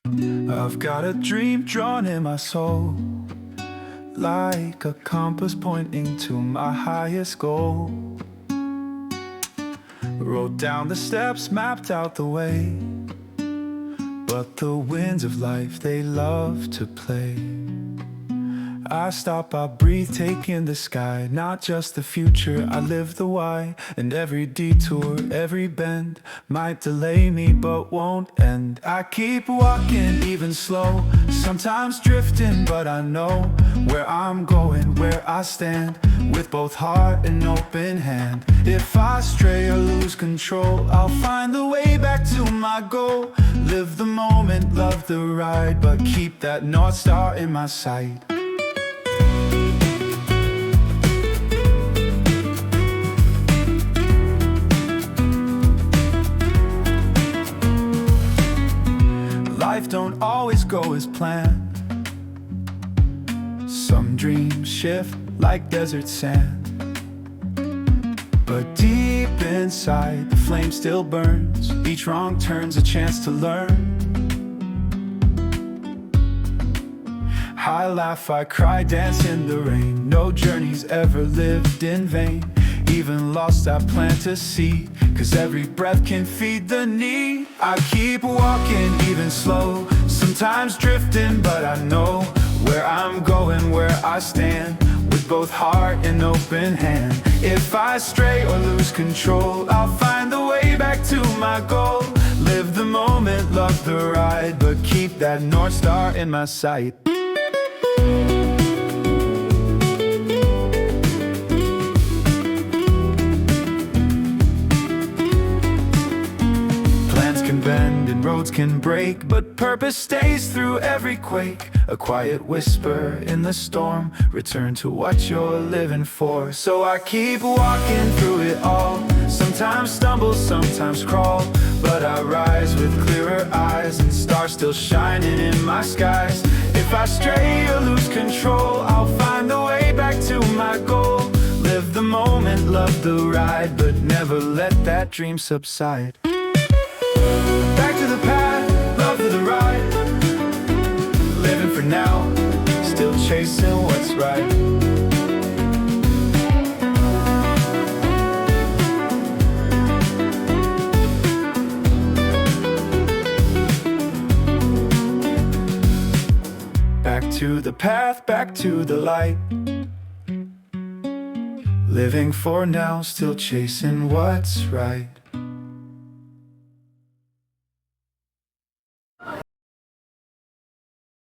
I've got a dream drawn in my soul, like a compass pointing to my highest goal. Wrote down the steps, mapped out the way, but the winds of life, they love to play. I stop, I breathe, take in the sky, not just the future, I live the why. And every detour, every bend might delay me but won't end. I keep walking even slow, sometimes drifting, but I know where I'm going, where I stand, with both heart and open hand. If I stray or lose control, I'll find the way back to my goal. Live the moment, love the ride, but keep that North Star in my sight. Life don't always go as planned. Some dreams shift like desert sand, but deep inside the flame still burns. Each wrong turn's a chance to learn. I laugh, I cry, dance in the rain. No journey's ever lived in vain. Even lost, I plant a seed, 'cause every breath can feed the need. I keep walking even slow, sometimes drifting, but I know where I'm going, where I stand, with both heart and open hand. If I stray or lose control, I'll find the way back to my goal. Live the moment, love the ride, but keep that North Star in my sight. Bend and roads can break, but purpose stays through every quake. A quiet whisper in the storm, return to what you're living for. So I keep walking through it all, sometimes stumble, sometimes crawl, but I rise with clearer eyes and stars still shining in my skies. If I stray or lose control, I'll find the way back to my goal. Live the moment, love the ride, but never let that dream subside. Back to the path, love to the ride, living for now, still chasing what's right. Back to the path, back to the light, living for now, still chasing what's right.